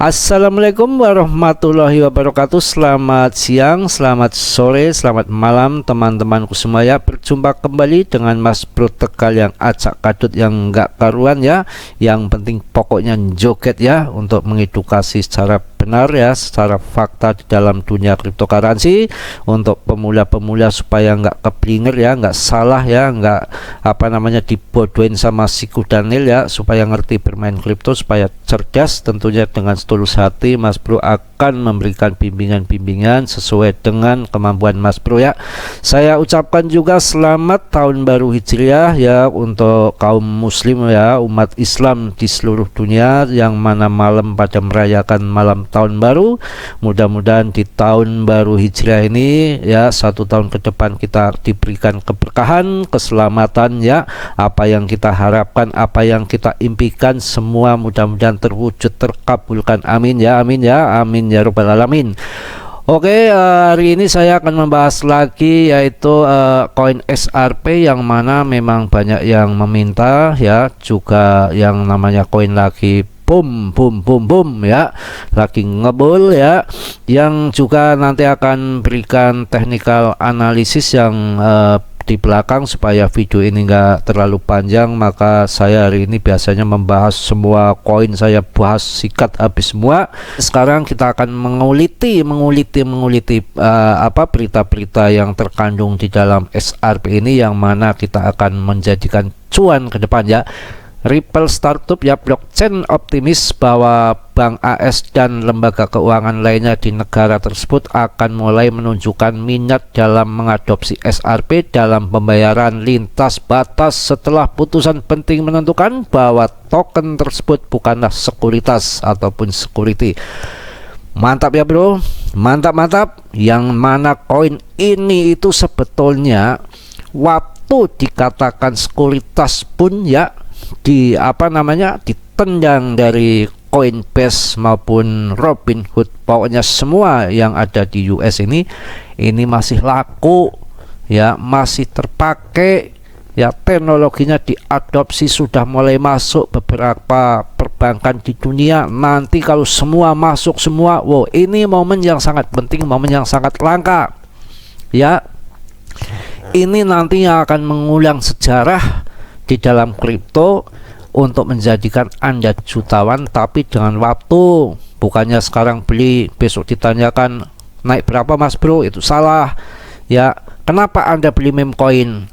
Assalamualaikum warahmatullahi wabarakatuh. Selamat siang, selamat sore, selamat malam teman-temanku semua ya. Berjumpa kembali dengan Mas Bro Tegal yang acak kadut yang nggak karuan ya. Yang penting pokoknya joget ya, untuk mengedukasi secara benar ya, secara fakta di dalam dunia cryptocurrency, untuk pemula-pemula supaya nggak keblinger ya, nggak salah ya, nggak dibodohin sama si Kudanil ya, supaya ngerti bermain kripto, supaya cerdas. Tentunya dengan setulus hati Mas Bro akan memberikan bimbingan-bimbingan sesuai dengan kemampuan Mas Bro ya. Saya ucapkan juga selamat tahun baru Hijriah ya untuk kaum muslim ya, umat Islam di seluruh dunia, yang mana malam pada merayakan malam tahun baru. Mudah-mudahan di tahun baru Hijriah ini ya, 1 tahun ke depan kita diberikan keberkahan, keselamatan ya. Apa yang kita harapkan, apa yang kita impikan, semua mudah-mudahan terwujud, terkabulkan. Amin ya, amin ya, amin ya rabbal alamin. Oke, hari ini saya akan membahas lagi yaitu koin XRP, yang mana memang banyak yang meminta ya, juga yang namanya koin lagi boom ya, lagi ngebul ya, yang juga nanti akan berikan technical analisis yang di belakang. Supaya video ini enggak terlalu panjang, maka saya hari ini biasanya membahas semua koin, saya bahas sikat habis semua. Sekarang kita akan menguliti berita-berita yang terkandung di dalam XRP ini, yang mana kita akan menjadikan cuan ke depan ya. Ripple Startup ya, blockchain optimis bahwa bank AS dan lembaga keuangan lainnya di negara tersebut akan mulai menunjukkan minat dalam mengadopsi XRP dalam pembayaran lintas batas setelah putusan penting menentukan bahwa token tersebut bukanlah sekuritas ataupun security. Mantap ya bro, mantap. Yang mana koin ini itu sebetulnya waktu dikatakan sekuritas pun ya, ditendang dari Coinbase maupun Robinhood, pokoknya semua yang ada di US ini masih laku ya, masih terpakai ya, teknologinya diadopsi, sudah mulai masuk beberapa perbankan di dunia. Nanti kalau semua masuk semua, wow, ini momen yang sangat penting, momen yang sangat langka ya. Ini nantinya akan mengulang sejarah di dalam kripto untuk menjadikan Anda jutawan, tapi dengan waktu. Bukannya sekarang beli besok ditanyakan naik berapa Mas Bro, itu salah ya. Kenapa Anda beli meme coin?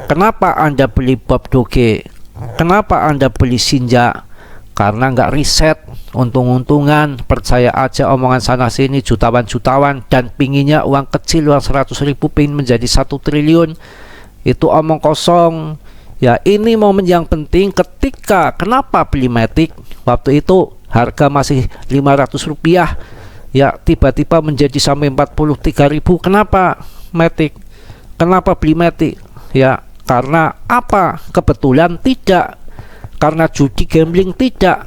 Kenapa Anda beli Bob Doge? Kenapa Anda beli Sinja? Karena nggak riset, untung-untungan, percaya aja omongan sana sini, jutawan, dan pinginnya uang kecil, uang 100.000 pingin menjadi 1 triliun. Itu omong kosong ya. Ini momen yang penting. Ketika kenapa beli Matic waktu itu harga masih 500 rupiah ya, tiba-tiba menjadi sampai 43.000. Kenapa Matic? Kenapa beli Matic ya? Karena apa? Kebetulan? Tidak. Karena judi gambling? Tidak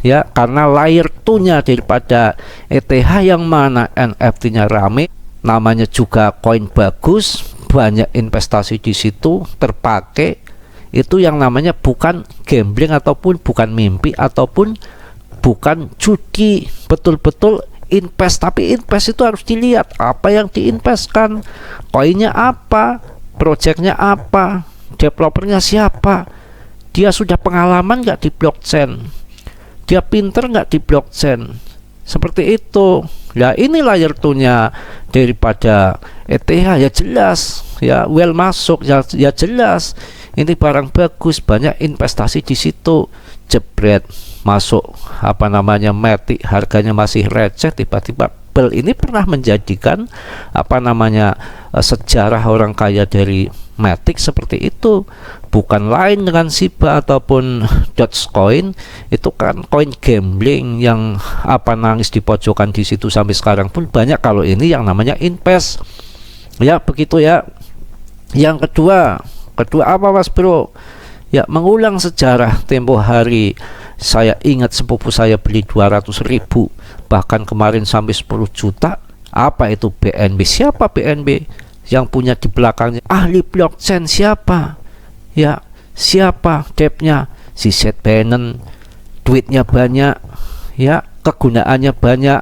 ya. Karena layer 2-nya daripada ETH, yang mana NFT-nya rame, namanya juga koin bagus, banyak investasi di situ, terpakai. Itu yang namanya bukan gambling, ataupun bukan mimpi, ataupun bukan judi, betul-betul invest. Tapi invest itu harus dilihat apa yang diinvestkan, koinnya apa, projectnya apa, developernya siapa, dia sudah pengalaman nggak di blockchain, dia pinter nggak di blockchain, seperti itu. Nah, ini layer 2-nya daripada ETH ya, jelas ya, well masuk ya, jelas ini barang bagus, banyak investasi di situ. Jebret masuk Matic, harganya masih receh, tiba-tiba bel. Ini pernah menjadikan sejarah orang kaya dari Matic seperti itu. Bukan lain dengan Shiba ataupun Dogecoin, itu kan koin gambling yang nangis di pojokan di situ sampai sekarang pun banyak. Kalau ini yang namanya invest ya, begitu ya. Yang kedua apa Mas Bro? Ya, mengulang sejarah. Tempo hari saya ingat sepupu saya beli 200.000, bahkan kemarin sampai 10 juta. Apa itu BNB? Siapa BNB? Yang punya di belakangnya ahli blockchain siapa? Ya, siapa? Depnya si Seth Benen, duitnya banyak ya. kegunaannya banyak,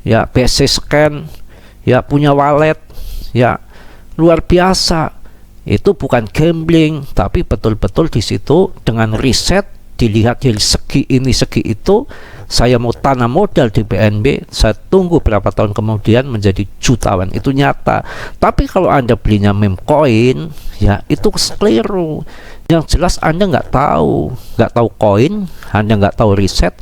ya BC scan, ya punya wallet, ya luar biasa. Itu bukan gambling, tapi betul-betul di situ dengan riset dilihat dari segi ini segi itu, saya mau tanam modal di BNB, saya tunggu berapa tahun kemudian menjadi jutawan, itu nyata. Tapi kalau Anda belinya meme coin, ya itu keliru. Yang jelas Anda nggak tahu koin, Anda nggak tahu riset,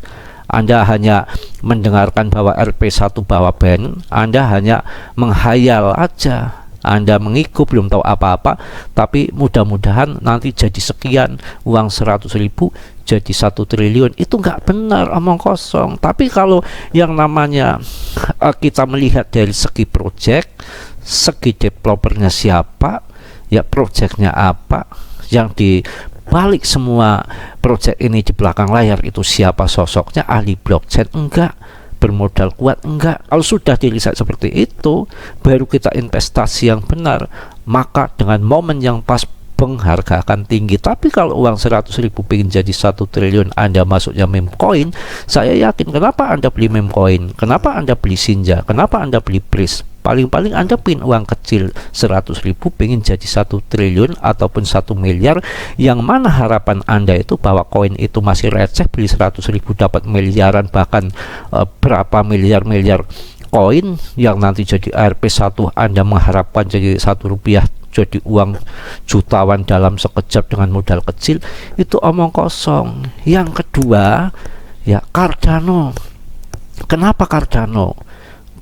Anda hanya mendengarkan bahwa RP1 bawa band, Anda hanya menghayal aja, Anda mengikut belum tahu apa-apa, tapi mudah-mudahan nanti jadi sekian, uang 100.000 jadi 1 triliun. Itu nggak benar, omong kosong. Tapi kalau yang namanya kita melihat dari segi project, segi developernya siapa, ya projectnya apa, yang di balik semua project ini di belakang layar itu siapa sosoknya, ahli blockchain enggak, bermodal kuat enggak. Kalau sudah diriset seperti itu, baru kita investasi yang benar, maka dengan momen yang pas harga akan tinggi. Tapi kalau uang 100.000 pengen jadi 1 triliun, Anda masuknya meme coin, saya yakin kenapa Anda beli meme coin, kenapa Anda beli Sinja, kenapa Anda beli Pris. Paling-paling Anda pin uang kecil 100.000 pengen jadi 1 triliun ataupun 1 miliar, yang mana harapan Anda itu bahwa koin itu masih receh, beli 100.000 dapat miliaran, bahkan berapa miliar-miliar koin yang nanti jadi ARP1, Anda mengharapkan jadi 1 rupiah jadi uang jutawan dalam sekejap dengan modal kecil, itu omong kosong. Yang kedua, ya Cardano. Kenapa Cardano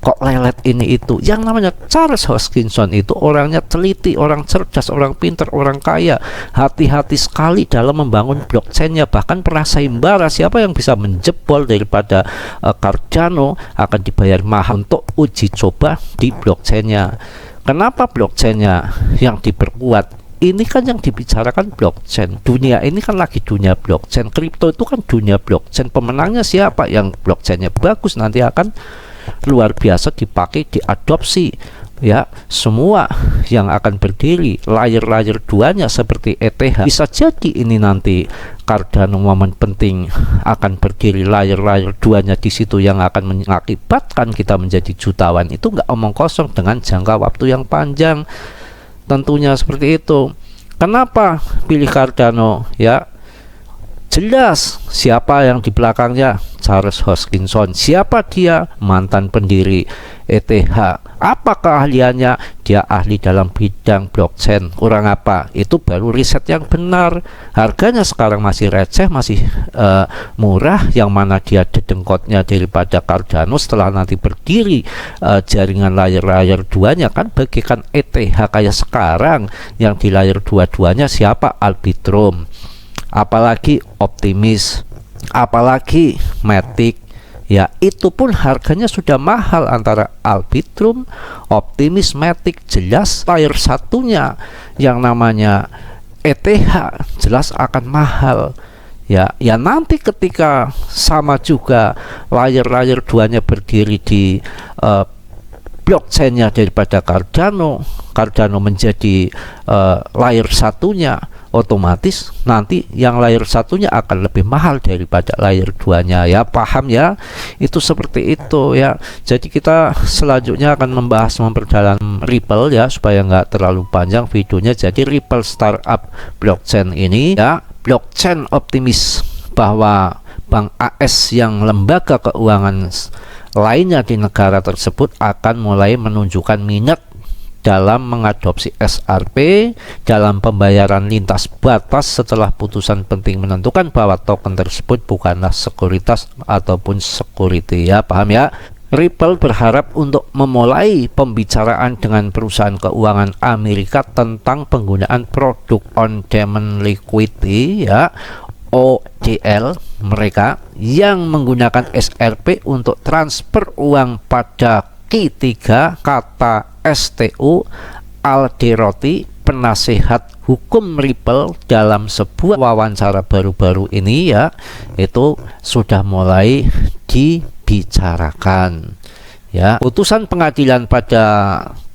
kok lelet ini itu? Yang namanya Charles Hoskinson itu orangnya teliti, orang cerdas, orang pintar, orang kaya, hati-hati sekali dalam membangun blockchainnya. Bahkan pernah sayembara siapa yang bisa menjebol daripada Cardano akan dibayar mahal untuk uji coba di blockchainnya. Kenapa blockchainnya yang diperkuat? Ini kan yang dibicarakan blockchain. Dunia ini kan lagi dunia blockchain. Kripto itu kan dunia blockchain. Pemenangnya siapa? Yang blockchainnya bagus nanti akan luar biasa dipakai, diadopsi, ya semua yang akan berdiri layer-layer duanya seperti ETH. Bisa jadi ini nanti Cardano momen penting akan berdiri layer-layer duanya di situ yang akan mengakibatkan kita menjadi jutawan. Itu nggak omong kosong dengan jangka waktu yang panjang. Tentunya seperti itu. Kenapa pilih Cardano? Ya jelas siapa yang di belakangnya, Charles Hoskinson. Siapa dia? Mantan pendiri ETH. Apa keahliannya? Dia ahli dalam bidang blockchain. Kurang apa? Itu baru riset yang benar. Harganya sekarang masih receh, masih murah, yang mana dia dedengkotnya daripada Cardano setelah nanti berdiri jaringan layer-layer duanya kan bagaikan ETH kayak sekarang. Yang di layer dua-duanya siapa? Arbitrum, apalagi Optimis, apalagi Matic. Ya itu pun harganya sudah mahal antara Arbitrum, Optimis, Matic. Jelas layer satunya yang namanya ETH jelas akan mahal. Ya nanti ketika sama juga layer-layer duanya berdiri di blockchainnya daripada Cardano menjadi layer satunya, otomatis nanti yang layer satunya akan lebih mahal daripada layer duanya. Ya paham ya, itu seperti itu ya. Jadi kita selanjutnya akan membahas memperdalam Ripple ya, supaya nggak terlalu panjang videonya. Jadi Ripple startup blockchain ini ya, blockchain optimis bahwa Bank AS yang lembaga keuangan lainnya di negara tersebut akan mulai menunjukkan minat dalam mengadopsi SRP dalam pembayaran lintas batas setelah putusan penting menentukan bahwa token tersebut bukanlah sekuritas ataupun security. Ya paham ya. Ripple berharap untuk memulai pembicaraan dengan perusahaan keuangan Amerika tentang penggunaan produk on demand liquidity ya, ODL mereka yang menggunakan SRP untuk transfer uang pada Q3, kata STU Alderoti, penasehat hukum Ripple dalam sebuah wawancara baru-baru ini ya, itu sudah mulai dibicarakan. Ya, putusan pengadilan pada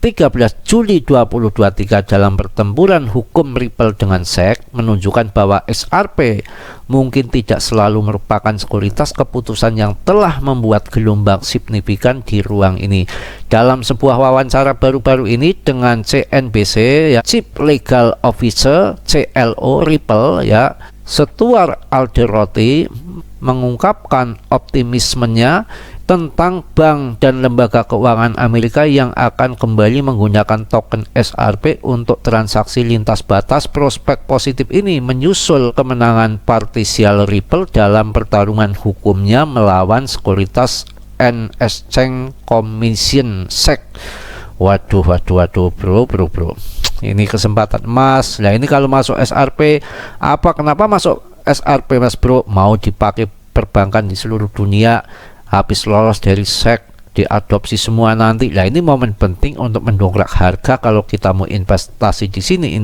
13 Juli 2023 dalam pertempuran hukum Ripple dengan SEC menunjukkan bahwa XRP mungkin tidak selalu merupakan sekuritas keputusan yang telah membuat gelombang signifikan di ruang ini. Dalam sebuah wawancara baru-baru ini dengan CNBC, ya, Chief Legal Officer CLO Ripple, ya, Stuart Alderoty mengungkapkan optimismenya tentang bank dan lembaga keuangan Amerika yang akan kembali menggunakan token XRP untuk transaksi lintas batas. Prospek positif ini menyusul kemenangan partisial Ripple dalam pertarungan hukumnya melawan sekuritas and Exchange Commission SEC. Waduh bro, ini kesempatan emas. Nah, ini kalau masuk XRP, kenapa masuk XRP mas bro? Mau dipakai perbankan di seluruh dunia, habis lolos dari SEC, diadopsi semua nanti. Nah, ini momen penting untuk mendongkrak harga kalau kita mau investasi di sini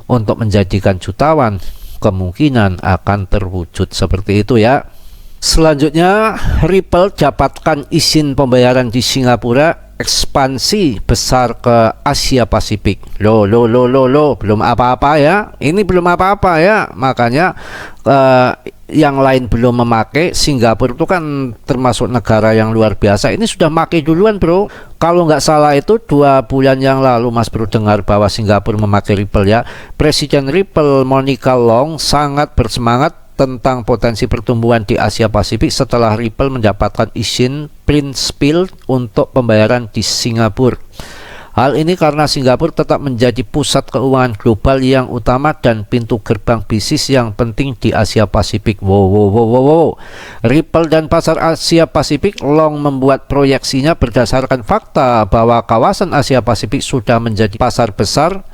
untuk menjadikan jutawan, kemungkinan akan terwujud seperti itu ya. Selanjutnya, Ripple dapatkan izin pembayaran di Singapura, ekspansi besar ke Asia Pasifik. Belum apa-apa ya. Ini belum apa-apa ya. Makanya yang lain belum memakai. Singapura itu kan termasuk negara yang luar biasa. Ini sudah memakai duluan bro. Kalau nggak salah itu 2 bulan yang lalu mas bro dengar bahwa Singapura memakai Ripple ya. Presiden Ripple Monica Long sangat bersemangat tentang potensi pertumbuhan di Asia Pasifik setelah Ripple mendapatkan izin prinsipil untuk pembayaran di Singapura. Hal ini karena Singapura tetap menjadi pusat keuangan global yang utama dan pintu gerbang bisnis yang penting di Asia Pasifik. Ripple dan pasar Asia Pasifik. Long membuat proyeksinya berdasarkan fakta bahwa kawasan Asia Pasifik sudah menjadi pasar besar.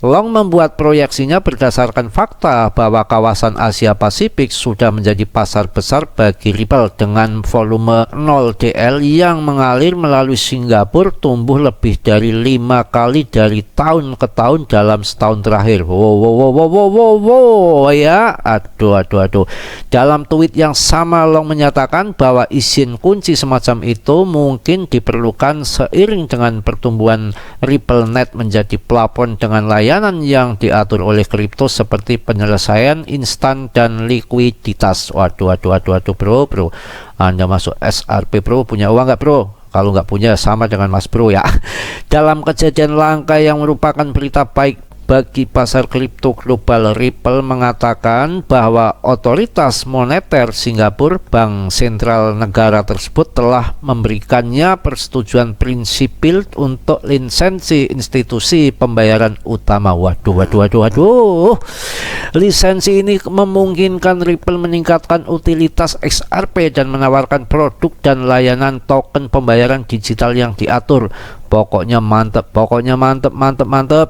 Long membuat proyeksinya berdasarkan fakta bahwa kawasan Asia Pasifik sudah menjadi pasar besar bagi Ripple dengan volume 0 DL yang mengalir melalui Singapura tumbuh lebih dari 5 kali dari tahun ke tahun dalam setahun terakhir. Ya, aduh. Dalam tweet yang sama, Long menyatakan bahwa izin kunci semacam itu mungkin diperlukan seiring dengan pertumbuhan Ripple Net menjadi plafon dengan layanan yang diatur oleh kripto seperti penyelesaian instan dan likuiditas. Waduh bro, Anda masuk XRP bro, punya uang nggak bro? Kalau nggak punya sama dengan mas bro ya. Dalam kejadian langka yang merupakan berita baik bagi pasar kripto global, Ripple mengatakan bahwa otoritas moneter Singapura, bank sentral negara tersebut, telah memberikannya persetujuan prinsipil untuk lisensi institusi pembayaran utama. Waduh. Lisensi ini memungkinkan Ripple meningkatkan utilitas XRP dan menawarkan produk dan layanan token pembayaran digital yang diatur. Pokoknya mantep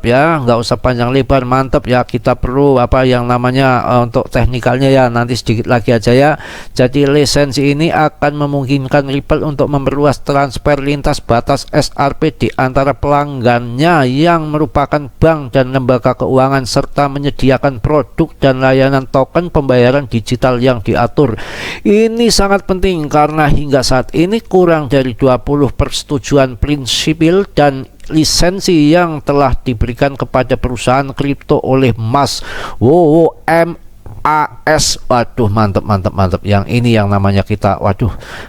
ya, nggak usah panjang lebar, mantep ya. Kita perlu apa yang namanya untuk teknikalnya ya, nanti sedikit lagi aja ya. Jadi lisensi ini akan memungkinkan Ripple untuk memperluas transfer lintas batas XRP di antara pelanggannya yang merupakan bank dan lembaga keuangan, serta menyediakan produk dan layanan token pembayaran digital yang diatur. Ini sangat penting karena hingga saat ini kurang dari 20 persetujuan prinsipil dan lisensi yang telah diberikan kepada perusahaan kripto oleh MAS. Waduh, mantap. Yang ini yang namanya kita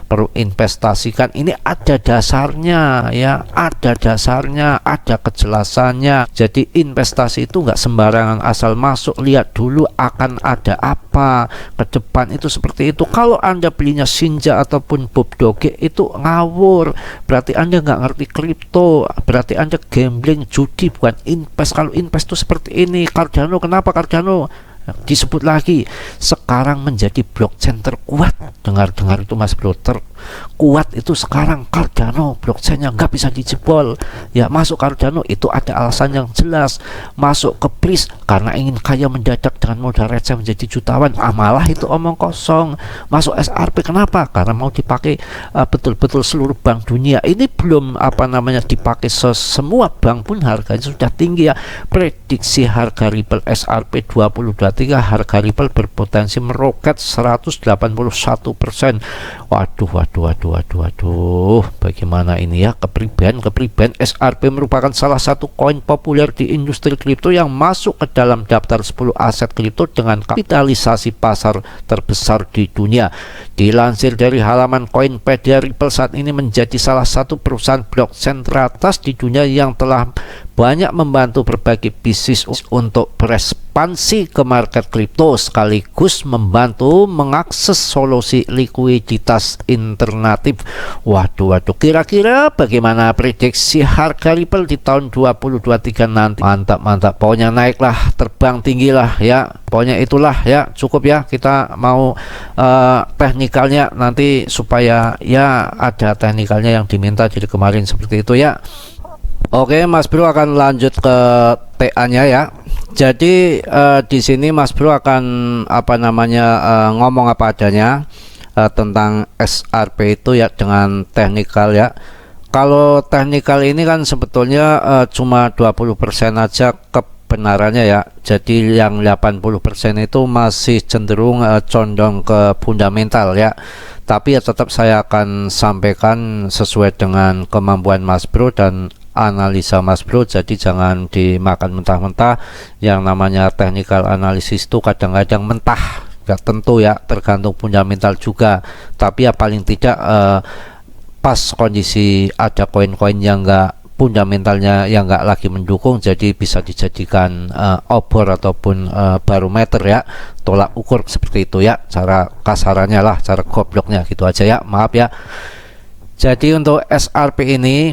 perlu investasikan. Ini ada dasarnya ya, ada kejelasannya. Jadi investasi itu nggak sembarangan asal masuk, lihat dulu akan ada apa ke depan itu seperti itu. Kalau Anda belinya Shinja ataupun Bob Doge itu ngawur, berarti Anda nggak ngerti kripto, berarti Anda gambling, judi, bukan invest. Kalau invest itu seperti ini. Cardano, kenapa Cardano disebut lagi sekarang menjadi blockchain terkuat? Dengar itu mas bro, terkuat itu sekarang Cardano, blockchainnya nggak bisa dijebol ya. Masuk Cardano itu ada alasan yang jelas. Masuk ke Pris karena ingin kaya mendadak dengan modal receh menjadi jutawan, malah itu omong kosong. Masuk XRP kenapa? Karena mau dipakai betul-betul seluruh bank dunia. Ini belum dipakai semua bank pun harganya sudah tinggi ya. Prediksi harga Ripple XRP 2023, harga Ripple berpotensi meroket 181%. Waduh. Waduh, bagaimana ini ya, kepribadian SRP merupakan salah satu koin populer di industri kripto yang masuk ke dalam daftar 10 aset kripto dengan kapitalisasi pasar terbesar di dunia. Dilansir dari halaman Coinpedia, Ripple saat ini menjadi salah satu perusahaan blockchain teratas di dunia yang telah banyak membantu berbagai bisnis untuk berekspansi ke market kripto sekaligus membantu mengakses solusi likuiditas alternatif. Waduh, kira-kira bagaimana prediksi harga Ripple di tahun 2023 nanti? Mantap, pokoknya naiklah, terbang tinggi lah ya, pokoknya itulah ya, cukup ya, kita mau teknikalnya nanti supaya ya ada teknikalnya yang diminta jadi kemarin seperti itu ya. Oke, Mas Bro akan lanjut ke TA-nya ya. Jadi di sini Mas Bro akan ngomong apa adanya tentang SRP itu ya dengan teknikal ya. Kalau teknikal ini kan sebetulnya cuma 20% aja kebenarannya ya. Jadi yang 80% itu masih cenderung condong ke fundamental ya. Tapi ya tetap saya akan sampaikan sesuai dengan kemampuan Mas Bro dan analisa Mas Bro, jadi jangan dimakan mentah-mentah. Yang namanya technical analysis itu kadang-kadang mentah, nggak tentu ya, tergantung fundamental juga. Tapi ya paling tidak pas kondisi ada koin-koin yang nggak fundamentalnya yang nggak lagi mendukung, jadi bisa dijadikan obor ataupun barometer ya, tolak ukur seperti itu ya, cara kasarannya lah, cara gobloknya gitu aja ya, maaf ya. Jadi untuk SRP ini,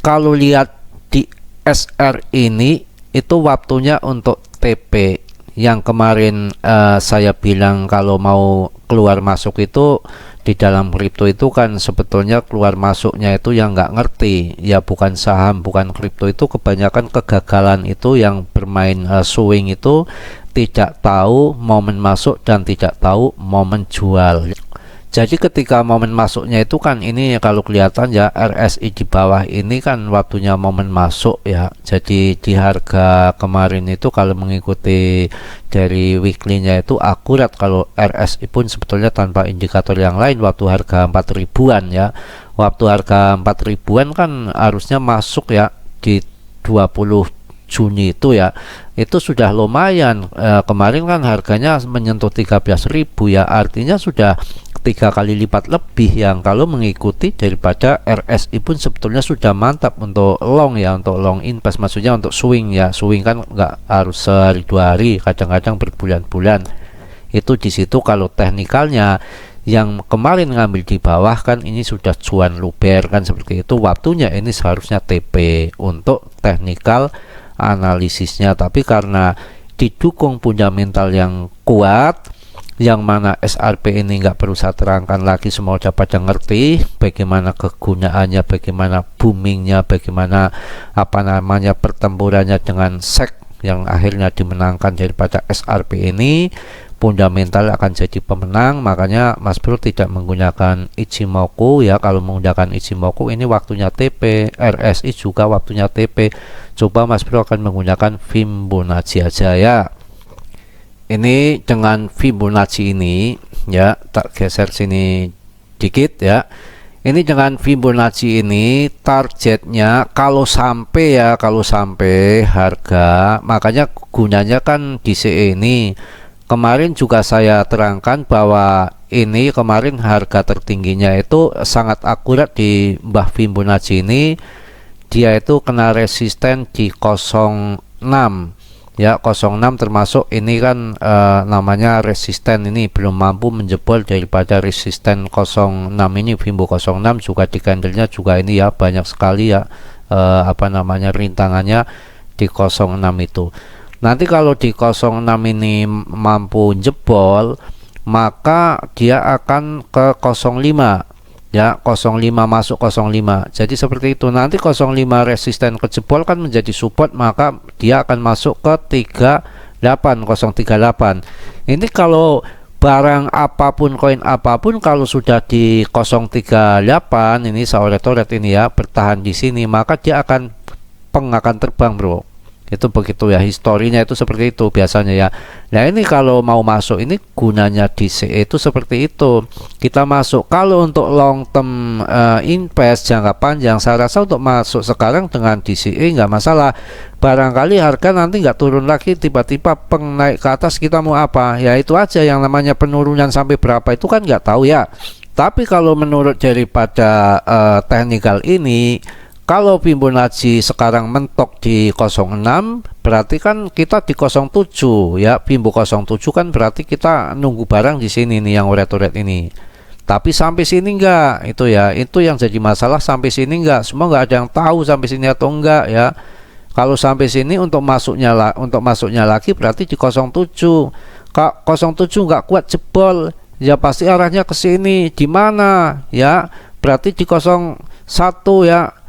kalau lihat di SR ini itu waktunya untuk TP yang kemarin saya bilang kalau mau keluar masuk itu di dalam kripto itu kan sebetulnya keluar masuknya itu yang nggak ngerti ya, bukan saham, bukan kripto, itu kebanyakan kegagalan itu yang bermain swing itu tidak tahu momen masuk dan tidak tahu momen jual. Jadi ketika momen masuknya itu kan ini kalau kelihatan ya, RSI di bawah ini kan waktunya momen masuk ya. Jadi di harga kemarin itu kalau mengikuti dari weekly-nya itu akurat, kalau RSI pun sebetulnya tanpa indikator yang lain waktu harga 4 ribuan ya. Waktu harga 4 ribuan kan harusnya masuk ya di 20 Juni itu ya, itu sudah lumayan. Kemarin kan harganya menyentuh 13.000 ya, artinya sudah 3 kali lipat lebih yang kalau mengikuti daripada RSI pun sebetulnya sudah mantap untuk long ya, untuk long invest, maksudnya untuk swing ya. Swing kan nggak harus sehari 2 hari, kadang-kadang berbulan-bulan. Itu di situ kalau teknikalnya yang kemarin ngambil di bawah kan ini sudah cuan luber kan seperti itu, waktunya ini seharusnya TP untuk teknikal analisisnya. Tapi karena didukung fundamental yang kuat, yang mana SRP ini nggak perlu saya terangkan lagi, semua udah pada ngerti bagaimana kegunaannya, bagaimana boomingnya, bagaimana pertempurannya dengan SEC yang akhirnya dimenangkan daripada SRP ini. Fundamental akan jadi pemenang, makanya Mas Bro tidak menggunakan Ichimoku ya. Kalau menggunakan Ichimoku ini waktunya TP, RSI juga waktunya TP. Coba Mas Bro akan menggunakan Fibonacci aja ya. Ini dengan Fibonacci ini ya, tak geser sini dikit ya. Ini dengan Fibonacci ini targetnya kalau sampai harga, makanya gunanya kan di CE ini. Kemarin juga saya terangkan bahwa ini kemarin harga tertingginya itu sangat akurat di Mbah Fibonacci ini, dia itu kena resisten di 06 ya, 06 termasuk ini kan namanya resisten ini belum mampu menjebol daripada resisten 06 ini. Fimbo 06 juga di candlenya juga ini ya, banyak sekali ya rintangannya di 06 itu. Nanti kalau di 06 ini mampu jebol, maka dia akan ke 05 ya, 05 masuk 05. Jadi seperti itu. Nanti 05 resisten kejebol kan menjadi support, maka dia akan masuk ke 038. Ini kalau barang apapun, koin apapun kalau sudah di 038 ini, saoret-oret ini ya, bertahan di sini, maka dia akan terbang bro Itu begitu ya, historinya itu seperti itu biasanya ya. Nah ini kalau mau masuk ini gunanya DCE itu seperti itu, kita masuk. Kalau untuk long term invest jangka panjang, saya rasa untuk masuk sekarang dengan DCE nggak masalah. Barangkali harga nanti nggak turun lagi, tiba-tiba peng naik ke atas, kita mau apa ya, itu aja. Yang namanya penurunan sampai berapa itu kan nggak tahu ya. Tapi kalau menurut daripada technical ini, kalau Fibonacci sekarang mentok di 06, berarti kan kita di 07 ya. Fibonacci 07 kan berarti kita nunggu barang di sini nih yang red ini. Tapi sampai sini enggak, itu ya. Itu yang jadi masalah, sampai sini enggak. Semua enggak ada yang tahu sampai sini atau enggak ya. Kalau sampai sini untuk masuknya lagi berarti di 07. Kak 07 enggak kuat jebol, ya pasti arahnya ke sini. Di mana ya? Berarti di 01 ya.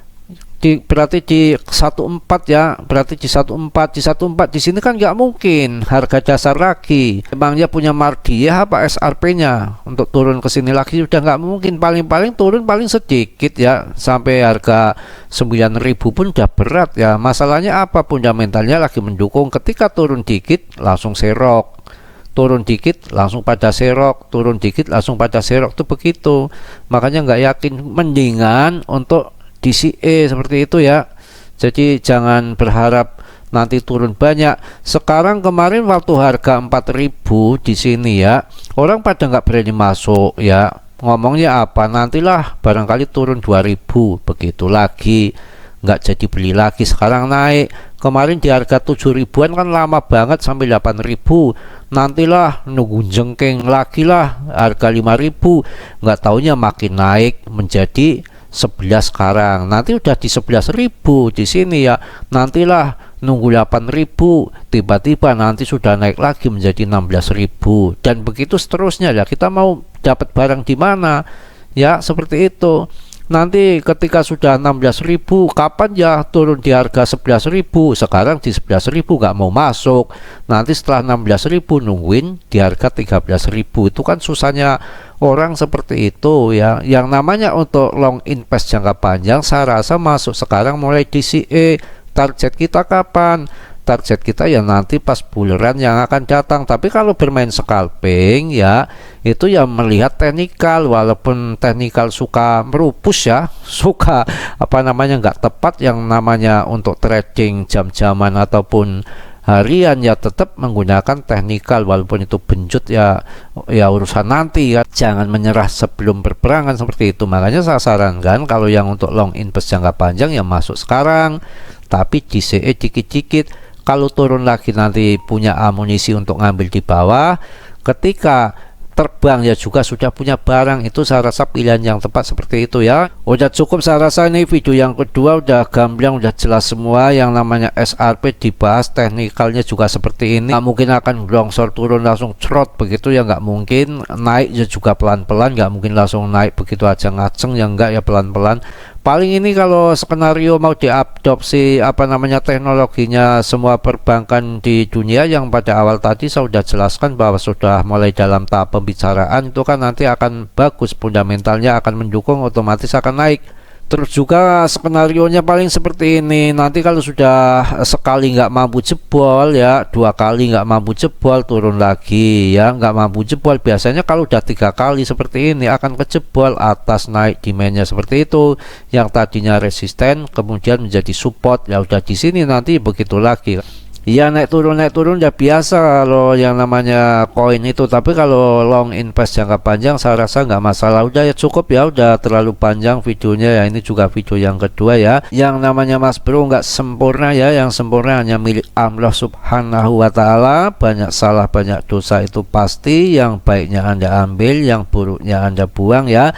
Berarti di 14 ya, berarti di 14 di sini kan nggak mungkin harga dasar lagi. Emangnya punya margi ya apa SRP-nya untuk turun ke sini lagi? Sudah nggak mungkin. Paling turun paling sedikit ya, sampai harga 9.000 pun udah berat ya. Masalahnya apa? Fundamentalnya lagi mendukung. Ketika turun dikit langsung serok, turun dikit langsung pada serok, turun dikit langsung pada serok, tuh begitu. Makanya nggak yakin, mendingan untuk DCE seperti itu ya. Jadi jangan berharap nanti turun banyak. Sekarang kemarin waktu harga 4.000 di sini ya, orang pada nggak berani masuk ya. Ngomongnya apa? Nantilah barangkali turun 2.000, begitu lagi nggak jadi beli lagi. Sekarang naik, kemarin di harga 7.000-an kan lama banget sampai 8.000. Nantilah nunggu jengking lagi lah harga 5.000. Nggak taunya makin naik menjadi 11 sekarang, nanti udah di 11.000 di sini ya. Nantilah nunggu 8.000, tiba-tiba nanti sudah naik lagi menjadi 16.000, dan begitu seterusnya ya. Kita mau dapat barang di mana ya, seperti itu. Nanti ketika sudah 16.000, kapan ya turun di harga 11.000? Sekarang di 11.000 nggak mau masuk, nanti setelah 16.000 nungguin di harga 13.000. Itu kan susahnya orang seperti itu ya. Yang namanya untuk long invest jangka panjang, saya rasa masuk sekarang mulai DCE. Target kita kapan? Target kita ya nanti pas buleran yang akan datang. Tapi kalau bermain scalping ya, itu ya melihat teknikal. Walaupun teknikal suka merupus ya, suka apa namanya nggak tepat, yang namanya untuk trading jam-jaman ataupun harian ya tetap menggunakan teknikal. Walaupun itu benjut ya, ya urusan nanti ya. Jangan menyerah sebelum berperangan seperti itu. Makanya saya sarankan kalau yang untuk long invest jangka panjang ya masuk sekarang, tapi DCE dikit-dikit. Kalau turun lagi nanti punya amunisi untuk ngambil di bawah. Ketika terbang ya juga sudah punya barang. Itu saya rasa pilihan yang tepat seperti itu ya. Udah cukup saya rasa ini video yang kedua, udah gamblang, udah jelas semua. Yang namanya SRP dibahas, teknikalnya juga seperti ini. Nggak mungkin akan longsor turun langsung cerot begitu ya, nggak mungkin. Naik ya juga pelan-pelan, nggak mungkin langsung naik begitu aja ngaceng ya, enggak ya, pelan-pelan. Paling ini kalau skenario mau diadopsi apa namanya teknologinya semua perbankan di dunia, yang pada awal tadi saya sudah jelaskan bahwa sudah mulai dalam tahap pembicaraan, itu kan nanti akan bagus, fundamentalnya akan mendukung, otomatis akan naik. Terus juga skenarionya paling seperti ini. Nanti kalau sudah sekali nggak mampu jebol ya, 2 kali nggak mampu jebol, turun lagi ya, nggak mampu jebol. Biasanya kalau udah 3 kali seperti ini akan kejebol, atas naik demandnya seperti itu, yang tadinya resisten kemudian menjadi support ya. Udah di sini nanti begitu lagi ya, naik turun ya biasa kalau yang namanya koin itu. Tapi kalau long invest jangka panjang saya rasa nggak masalah. Udah ya cukup ya, udah terlalu panjang videonya ya. Ini juga video yang kedua ya. Yang namanya Mas Bro nggak sempurna ya, yang sempurna hanya milik Allah Subhanahu wa Ta'ala. Banyak salah banyak dosa itu pasti, yang baiknya Anda ambil, yang buruknya Anda buang ya.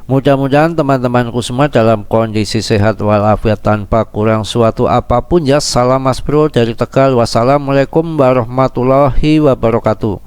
Mudah-mudahan teman-temanku semua dalam kondisi sehat walafiat tanpa kurang suatu apapun ya. Salam Mas Bro dari Tegal. Wassalamualaikum warahmatullahi wabarakatuh.